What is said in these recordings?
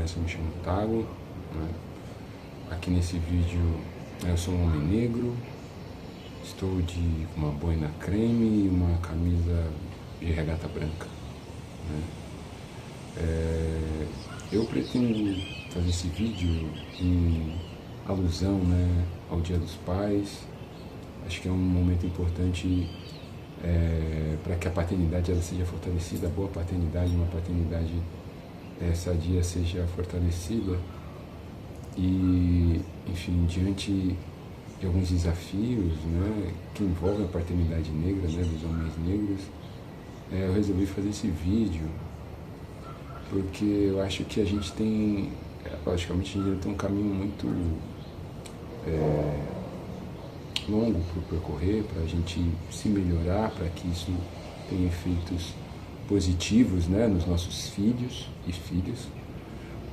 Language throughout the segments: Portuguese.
conhece, eu me chamo Tago, né? Aqui nesse vídeo eu sou um homem negro, estou de uma boina creme e uma camisa de regata branca, né? Eu pretendo fazer esse vídeo em alusão, né, ao Dia dos Pais. Acho que é um momento importante para que a paternidade ela seja fortalecida, a boa paternidade, uma paternidade sadia seja fortalecida. E, enfim, diante de alguns desafios, né, que envolvem a paternidade negra, né, dos homens negros, eu resolvi fazer esse vídeo porque eu acho que a gente tem, logicamente, a gente tem um caminho muito longo para percorrer, para a gente se melhorar, para que isso tenha efeitos positivos, né, nos nossos filhos e filhas.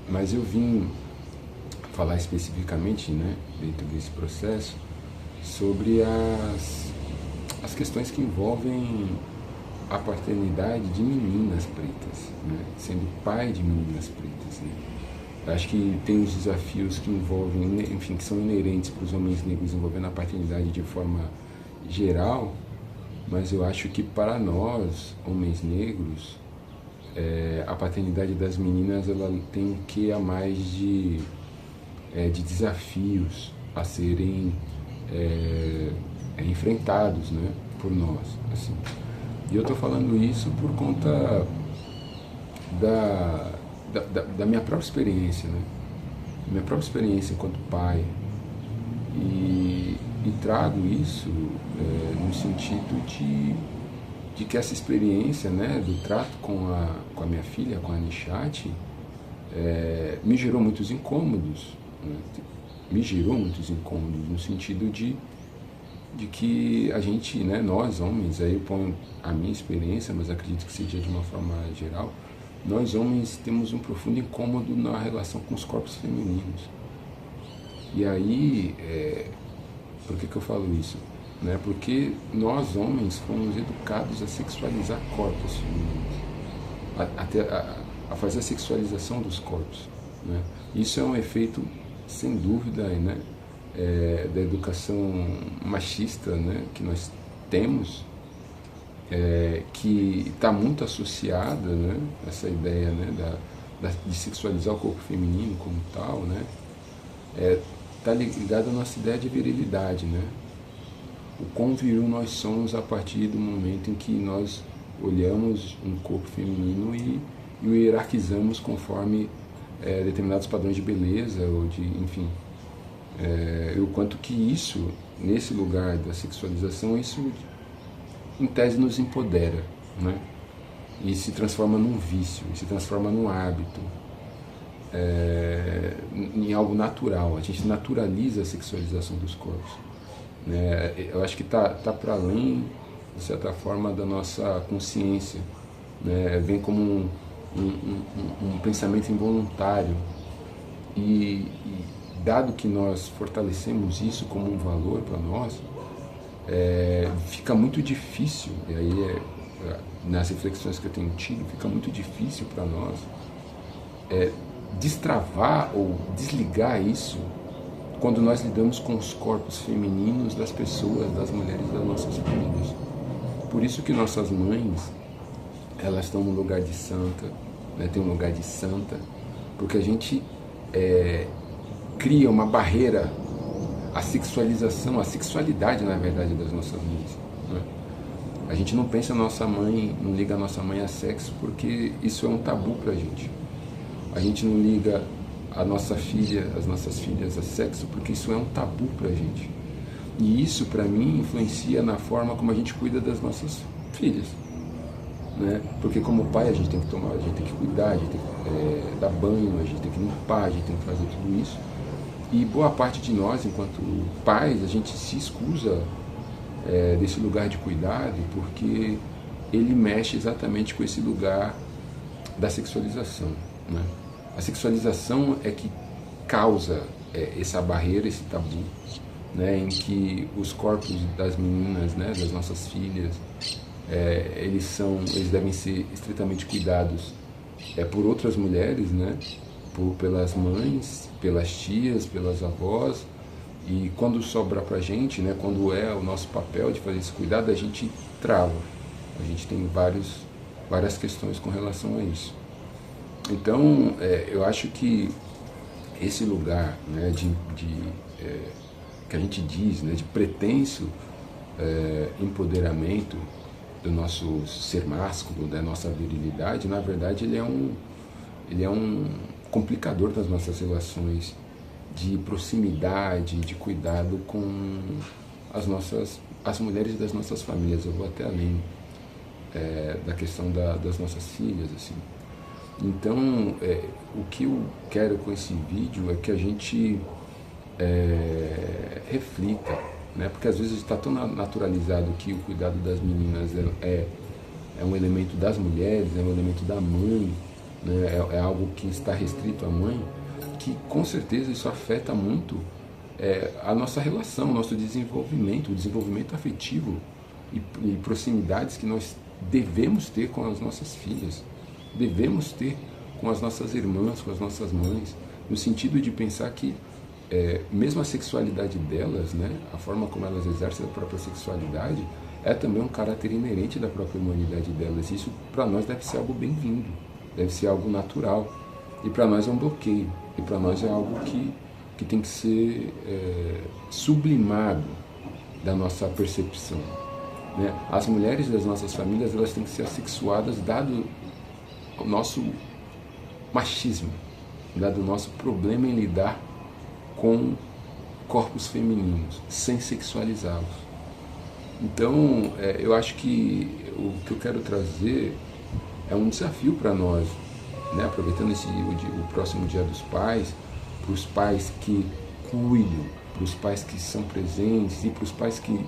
Mas eu vim falar especificamente, né, dentro desse processo, sobre as questões que envolvem a paternidade de meninas pretas, né, sendo pai de meninas pretas, né. Acho que tem os desafios que envolvem, enfim, que são inerentes para os homens negros envolvendo a paternidade de forma geral, mas eu acho que para nós, homens negros, a paternidade das meninas ela tem um quê a mais de desafios a serem enfrentados, né, por nós, assim. E eu estou falando isso por conta da minha própria experiência, né? Minha própria experiência enquanto pai. E trago isso no sentido de que essa experiência, né, do trato com a minha filha, com a Nishat, me gerou muitos incômodos, né? Me gerou muitos incômodos no sentido de que a gente, né, nós homens, aí eu ponho a minha experiência, mas acredito que seja de uma forma geral, nós homens temos um profundo incômodo na relação com os corpos femininos. E aí, por que eu falo isso? Né? Porque nós homens fomos educados a sexualizar corpos femininos, a fazer a sexualização dos corpos, né? Isso é um efeito, sem dúvida, né, da educação machista, né, que nós temos, que está muito associada, né, essa ideia, né, de sexualizar o corpo feminino como tal, né, está ligada à nossa ideia de virilidade, né? O quão viril nós somos a partir do momento em que nós olhamos um corpo feminino e o hierarquizamos conforme determinados padrões de beleza ou de, enfim, o quanto que isso, nesse lugar da sexualização, isso em tese nos empodera, né? E se transforma num vício, e se transforma num hábito, em algo natural. A gente naturaliza a sexualização dos corpos, né? Eu acho que está para além, de certa forma, da nossa consciência, né? Vem como um pensamento involuntário e dado que nós fortalecemos isso como um valor para nós, fica muito difícil, e aí nas reflexões que eu tenho tido, fica muito difícil para nós destravar ou desligar isso quando nós lidamos com os corpos femininos das pessoas, das mulheres das nossas famílias. Por isso que nossas mães, elas estão no lugar de santa, né, tem um lugar de santa, porque a gente cria uma barreira à sexualização, à sexualidade, na verdade, das nossas mães, né? A gente não pensa a nossa mãe, não liga a nossa mãe a sexo, porque isso é um tabu pra gente. A gente não liga a nossa filha, as nossas filhas a sexo, porque isso é um tabu pra gente. E isso, pra mim, influencia na forma como a gente cuida das nossas filhas, né? Porque como pai a gente tem que tomar, a gente tem que cuidar, a gente tem que dar banho, a gente tem que limpar, a gente tem que fazer tudo isso. E boa parte de nós, enquanto pais, a gente se escusa desse lugar de cuidado, porque ele mexe exatamente com esse lugar da sexualização, né? A sexualização é que causa essa barreira, esse tabu, né, em que os corpos das meninas, né, das nossas filhas, eles devem ser estritamente cuidados por outras mulheres, né, pelas mães, pelas tias, pelas avós, e quando sobra pra gente, né, quando é o nosso papel de fazer esse cuidado, a gente trava. A gente tem várias questões com relação a isso. Então, eu acho que esse lugar, né, que a gente diz, né, de pretenso empoderamento do nosso ser másculo, da nossa virilidade, na verdade ele é um complicador das nossas relações de proximidade, de cuidado com as mulheres das nossas famílias. Eu vou até além da questão das nossas filhas, assim. Então, o que eu quero com esse vídeo é que a gente reflita, né? Porque às vezes está tão naturalizado que o cuidado das meninas é um elemento das mulheres, é um elemento da mãe, né? É algo que está restrito à mãe, que com certeza isso afeta muito a nossa relação, o nosso desenvolvimento, o desenvolvimento afetivo e proximidades que nós devemos ter com as nossas filhas, devemos ter com as nossas irmãs, com as nossas mães, no sentido de pensar que mesmo a sexualidade delas, né, a forma como elas exercem a própria sexualidade, é também um caráter inerente da própria humanidade delas. Isso para nós deve ser algo bem-vindo, deve ser algo natural. E para nós é um bloqueio, e para nós é algo que tem que ser sublimado da nossa percepção. Né? As mulheres das nossas famílias, elas têm que ser assexuadas dado o nosso machismo, dado o nosso problema em lidar com corpos femininos, sem sexualizá-los. Então, eu acho que o que eu quero trazer é um desafio para nós, né? Aproveitando o próximo Dia dos Pais, para os pais que cuidam, para os pais que são presentes e para os pais que,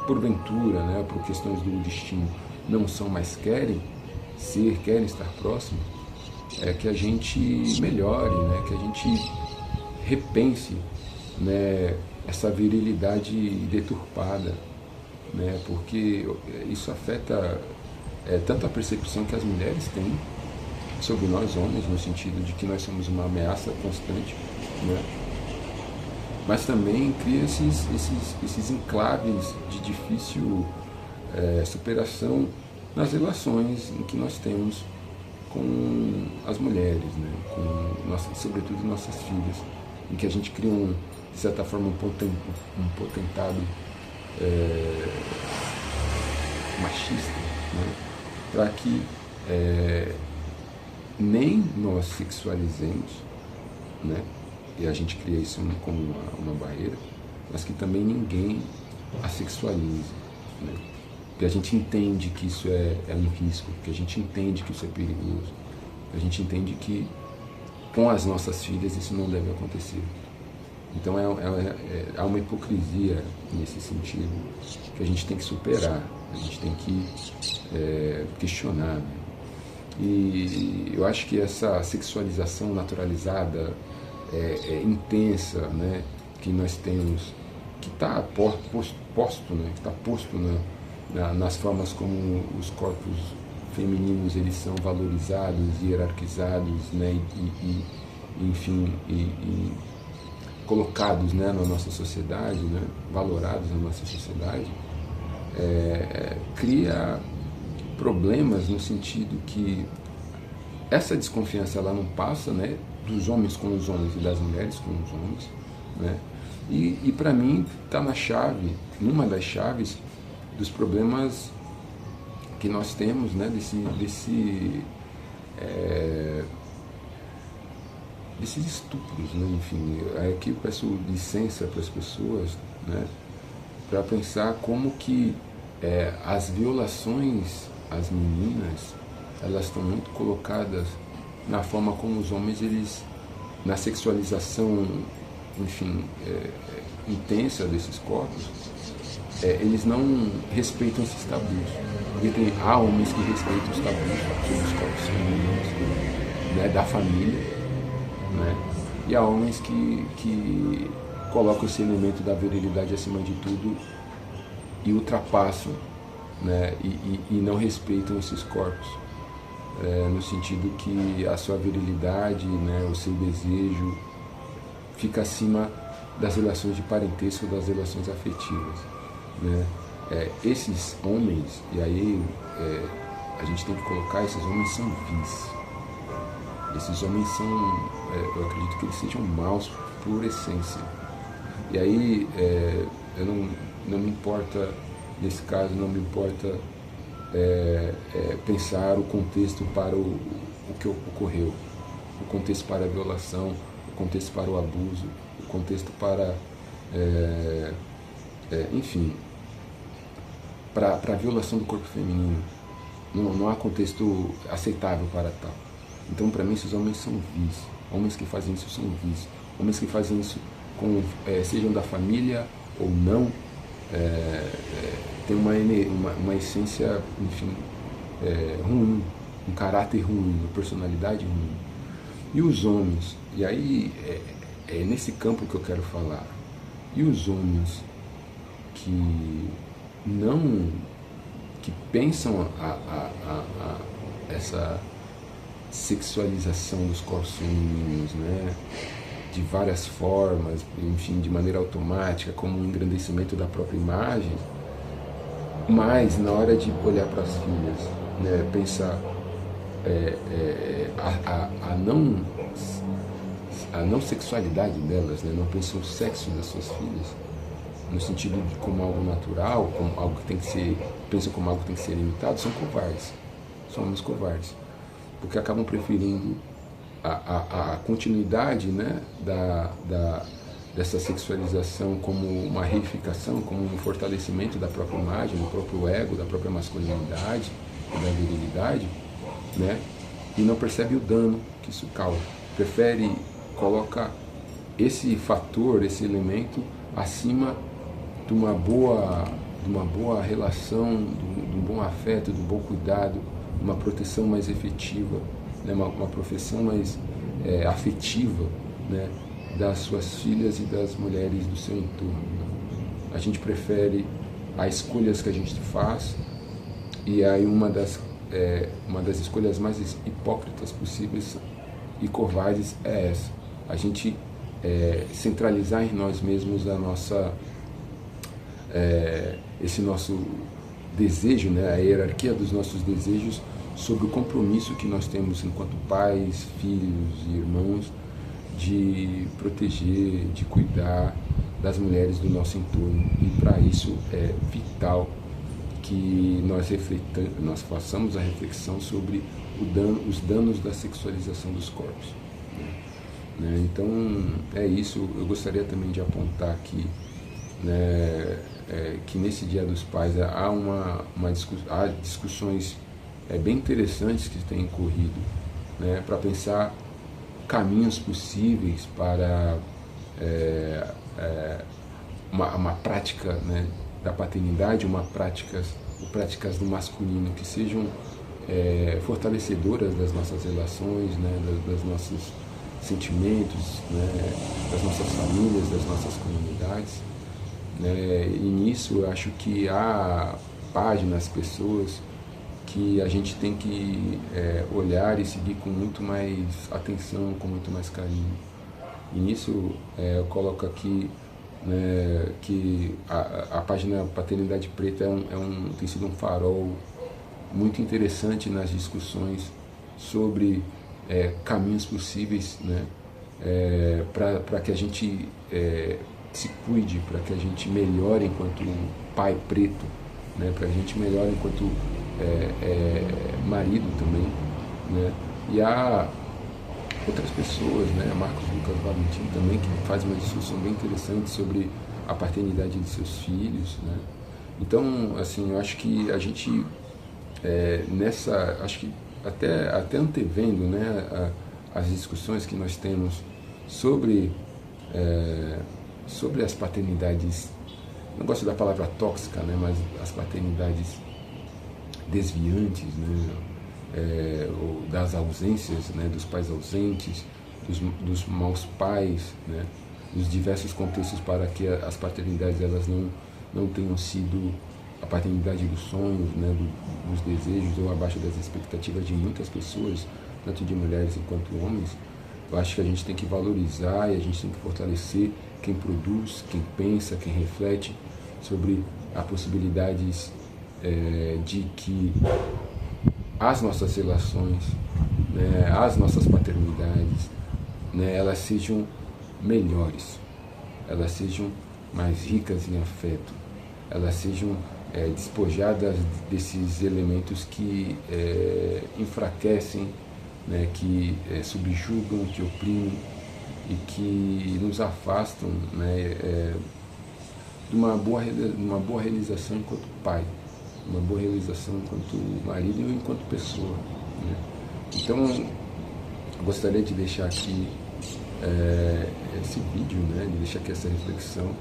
porventura, né, por questões do destino, não são mais querem estar próximo, que a gente melhore, né, que a gente repense, né, essa virilidade deturpada, né, porque isso afeta tanto a percepção que as mulheres têm sobre nós homens, no sentido de que nós somos uma ameaça constante, né, mas também cria esses enclaves de difícil superação nas relações em que nós temos com as mulheres, né, sobretudo nossas filhas, em que a gente cria, de certa forma, um potentado machista, né, para que nem nós sexualizemos, né, e a gente cria isso como uma barreira, mas que também ninguém a sexualize, né? Porque a gente entende que isso é um risco, que a gente entende que isso é perigoso, que a gente entende que com as nossas filhas isso não deve acontecer. Então há uma hipocrisia nesse sentido que a gente tem que superar, a gente tem que questionar, né? E eu acho que essa sexualização naturalizada, intensa, né, que nós temos, que está posto, né, que está posto nas formas como os corpos femininos eles são valorizados, hierarquizados, né, enfim, colocados, né, na nossa sociedade, né, valorados na nossa sociedade, cria problemas no sentido que essa desconfiança ela não passa, né, dos homens com os homens e das mulheres com os homens, né, e para mim está numa das chaves dos problemas que nós temos, né, desses estupros, né, enfim. Aqui eu peço licença para as pessoas, né, para pensar como que as violações às meninas, elas estão muito colocadas na forma como os homens, eles, na sexualização, enfim, intensa desses corpos, eles não respeitam esses tabus. Porque há homens que respeitam os tabus sobre os corpos femininos, né, da família, né, e há homens que colocam esse elemento da virilidade acima de tudo e ultrapassam, né, e não respeitam esses corpos. no sentido que a sua virilidade, né, o seu desejo fica acima das relações de parentesco, das relações afetivas, né? Esses homens, e aí a gente tem que colocar, esses homens são vis. Esses homens são, eu acredito que eles sejam maus por essência. E aí não me importa, nesse caso, não me importa pensar o contexto para o que ocorreu, o contexto para a violação, o contexto para o abuso, o contexto para, enfim, para a violação do corpo feminino. Não há contexto aceitável para tal. Então, para mim, esses homens são vis. Homens que fazem isso são vis. Homens que fazem isso, sejam da família ou não, tem uma essência, enfim, ruim, um caráter ruim, uma personalidade ruim. E os homens, e aí é nesse campo que eu quero falar, e os homens que pensam essa sexualização dos corpos femininos, né, de várias formas, enfim, de maneira automática, como um engrandecimento da própria imagem, mas na hora de olhar para as filhas, né, pensar a não sexualidade delas, né, não pensam o sexo das suas filhas, no sentido de como algo natural, como algo que tem que ser, pensam como algo que tem que ser limitado, são covardes, são homens covardes, porque acabam preferindo a continuidade, né, dessa sexualização como uma reificação, como um fortalecimento da própria imagem, do próprio ego, da própria masculinidade, da virilidade, né, e não percebe o dano que isso causa. Prefere colocar esse fator, esse elemento, acima de uma boa relação, de um bom afeto, de um bom cuidado, uma proteção mais efetiva, né, uma profissão mais afetiva, né, das suas filhas e das mulheres do seu entorno. A gente prefere as escolhas que a gente faz, e aí uma das escolhas mais hipócritas possíveis e covardes é essa: a gente centralizar em nós mesmos esse nosso desejo, né, a hierarquia dos nossos desejos, sobre o compromisso que nós temos enquanto pais, filhos e irmãos, de proteger, de cuidar das mulheres do nosso entorno. E para isso é vital que nós façamos a reflexão sobre os danos da sexualização dos corpos, né? Então é isso. Eu gostaria também de apontar aqui, né, que nesse Dia dos Pais há discussões bem interessantes que têm ocorrido, né, para pensar caminhos possíveis para uma prática, né, da paternidade, práticas do masculino que sejam fortalecedoras das nossas relações, né, dos nossos sentimentos, né, das nossas famílias, das nossas comunidades, né. E nisso eu acho que há páginas, pessoas que a gente tem que olhar e seguir com muito mais atenção, com muito mais carinho. E nisso eu coloco aqui, né, que a página Paternidade Preta tem sido um farol muito interessante nas discussões sobre caminhos possíveis, né, para que a gente se cuide, para que a gente melhore enquanto pai preto, né, para que a gente melhore enquanto marido também, né. E há outras pessoas, né, Marcos Lucas Valentim também, que faz uma discussão bem interessante sobre a paternidade de seus filhos, né. Então, assim, eu acho que a gente acho que até antevendo, né, as discussões que nós temos sobre as paternidades, não gosto da palavra tóxica, né, mas as paternidades desviantes, né, ou das ausências, né, dos pais ausentes, dos maus pais, né, dos diversos contextos para que as paternidades elas não tenham sido a paternidade dos sonhos, né, dos desejos ou abaixo das expectativas de muitas pessoas, tanto de mulheres quanto homens, eu acho que a gente tem que valorizar e a gente tem que fortalecer quem produz, quem pensa, quem reflete sobre as possibilidades de que as nossas relações, né, as nossas paternidades, né, elas sejam melhores, elas sejam mais ricas em afeto, elas sejam despojadas desses elementos que enfraquecem, né, que subjugam, que oprimem e que nos afastam, né, de uma boa realização enquanto pai, uma boa realização enquanto marido e enquanto pessoa, né? Então, eu gostaria de deixar aqui esse vídeo, né, de deixar aqui essa reflexão,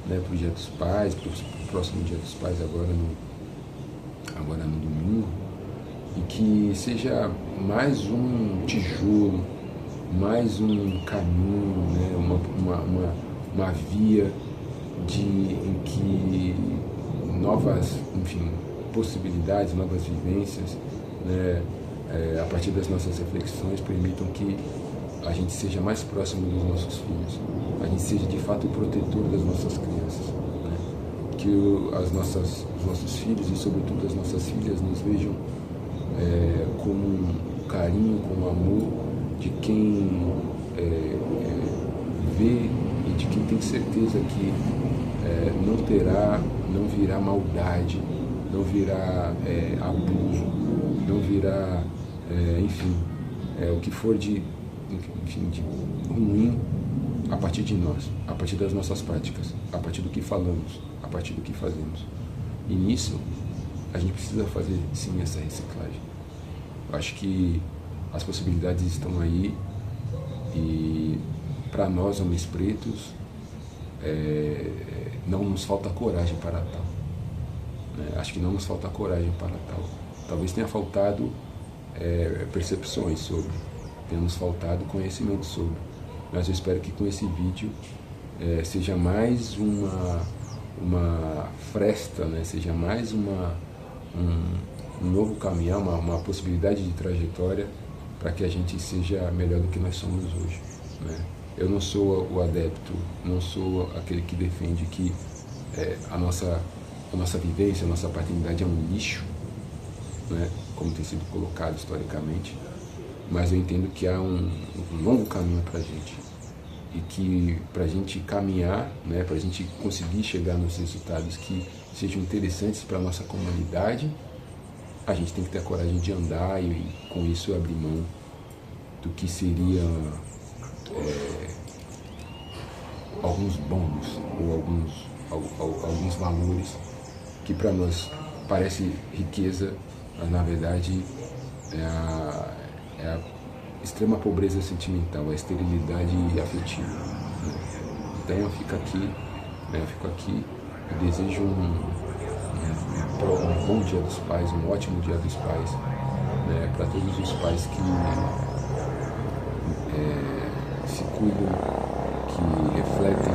né, para o Dia dos Pais, para o próximo Dia dos Pais agora no domingo, e que seja mais um tijolo, mais um caminho, né, uma via em que novas, enfim, possibilidades, novas vivências, né, a partir das nossas reflexões, permitam que a gente seja mais próximo dos nossos filhos, a gente seja de fato o protetor das nossas crianças, né? Que os nossos filhos e sobretudo as nossas filhas nos vejam com um carinho, com um amor de quem vê e de quem tem certeza que não virá maldade, não virá abuso, não virá, enfim, o que for de ruim a partir de nós, a partir das nossas práticas, a partir do que falamos, a partir do que fazemos. E nisso, a gente precisa fazer sim essa reciclagem. Eu acho que as possibilidades estão aí e para nós, homens pretos, não nos falta coragem para tal. Né? Acho que não nos falta coragem para tal. Talvez tenha faltado percepções sobre, tenha nos faltado conhecimento sobre. Mas eu espero que com esse vídeo seja mais uma fresta, né? Seja mais um novo caminhar, uma possibilidade de trajetória para que a gente seja melhor do que nós somos hoje, né? Eu não sou o adepto, não sou aquele que defende que a nossa vivência, a nossa paternidade é um lixo, né, como tem sido colocado historicamente, mas eu entendo que há um longo caminho para a gente e que para a gente caminhar, né, para a gente conseguir chegar nos resultados que sejam interessantes para a nossa comunidade, a gente tem que ter a coragem de andar e com isso abrir mão do que seria alguns bônus ou alguns valores que para nós parece riqueza, mas na verdade é a extrema pobreza sentimental, a esterilidade afetiva, né? Então eu fico aqui, eu desejo um bom Dia dos Pais, um ótimo Dia dos Pais, né, para todos os pais que se cuidam, que refletem